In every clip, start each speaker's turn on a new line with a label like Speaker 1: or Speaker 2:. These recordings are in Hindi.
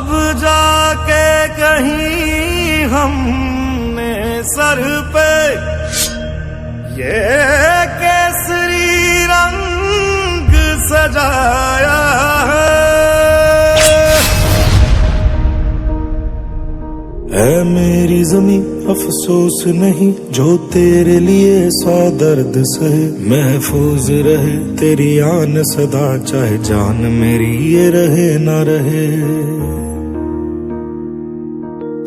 Speaker 1: अब जाके कहीं हमने सर पे ये केसरी रंग सजाया है मेरी ज़मीं अफसोस नहीं जो तेरे लिए 100 दर्द सहे महफूज रहे तेरी आन सदा चाहे जान मेरी ये रहे ना रहे।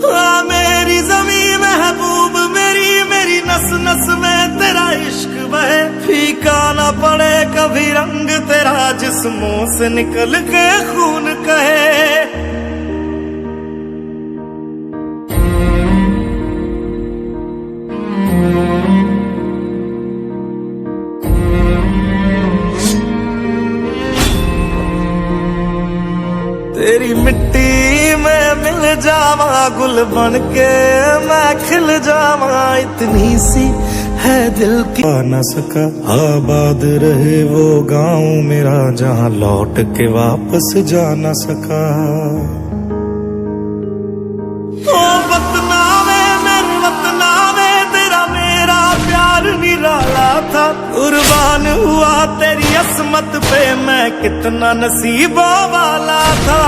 Speaker 1: हाँ मेरी ज़मीं महबूब मेरी मेरी नस नस में तेरा इश्क बहे फीका ना पड़े कभी रंग तेरा जिस्मों से निकल के खून कहे। तेरी मिट्टी में मिल जावा गुल बन के मैं खिल जावा इतनी सी है दिल की आ न सका आबाद रहे वो गांव मेरा जहां लौट के वापस जा न सका। ओ वतना में मेरे वतना में तेरा मेरा प्यार निराला था कुर्बान हुआ तेरी असमत पे मैं कितना नसीबों वाला था।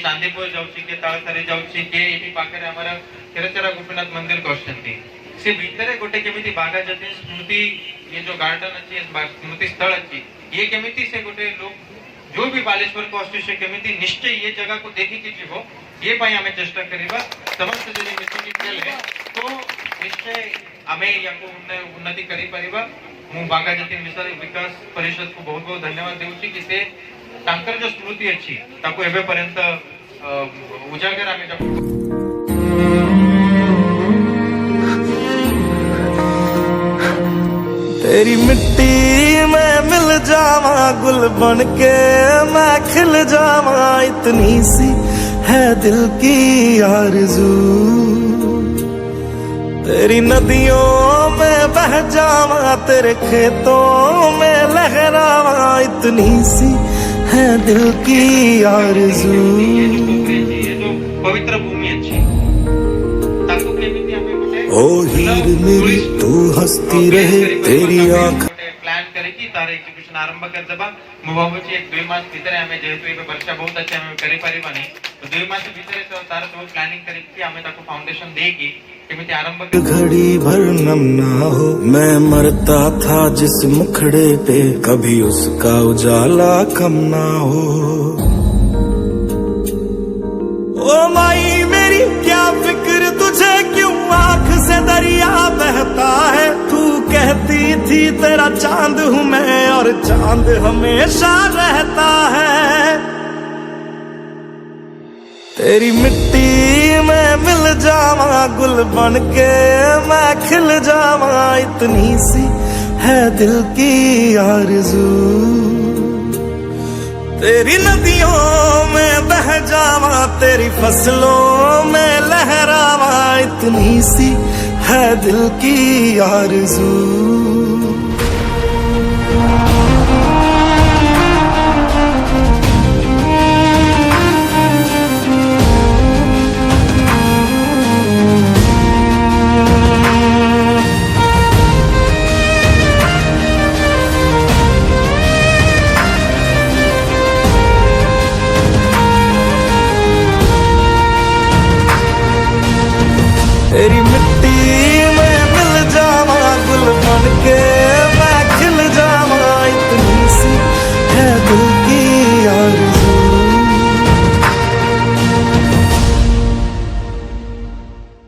Speaker 2: चांदीपुर जाऊँ के तालसारी जाऊँ के ये पाखे हमारा केरचरा गोपीनाथ मंदिर कहते से भितर गोटे केमी बागा जती स्मृति ये जो गार्डन अच्छी स्मृति स्थल अच्छी ये केमी से गोटे लोग जो भी बालेश्वर को आसुचे से केमी निश्चय ये जगह को देखिकी जीव ये आम चेष्टा करवा समस्त जो मिशन खेले तो निश्चय आम या उन्नति कर बागा जती विकास परिषद को बहुत बहुत धन्यवाद देउछि कि से तांकर जो स्मृति अच्छी ताको एबे पर्यंत उजागर आमे
Speaker 1: तेरी मिट्टी में मिल जावा गुल बन के मैं खिल जावा इतनी सी है दिल की आरज़ू तेरी नदियों में बह जावा तेरे खेतों में लहरावा इतनी सी है दिल की आरज़ू।
Speaker 2: पवित्र भूमि अच्छी
Speaker 1: ओ हीर मेरी तू हंसती रहे तेरी आँख
Speaker 2: प्लान करे कि तार एग्जीक्यूशन आरंभ कर दबा मुभावची एक 2 मास भीतर हमें जेहेतु ये वर्षा बहुत अच्छे हमें करी परिबा नहीं तो 2 मास भीतर तो तार तो प्लानिंग करी कि हमें ताको फाउंडेशन देगी केमिति आरंभ
Speaker 1: घड़ी भर नम ना हो मैं मरता था जिस मुखड़े पे कभी उसका उजाला कम ना हो। ओ माई मेरी क्या फिक्र तुझे क्यों आँख से दरिया बहता है तू कहती थी तेरा चांद हूँ मैं और चांद हमेशा रहता है। तेरी मिट्टी में मिल जावा गुल बन के मैं खिल जावा इतनी सी है दिल की आरज़ू तेरी नदियों में बह जावा तेरी फसलों में लहरावा इतनी सी है दिल की आरज़ू।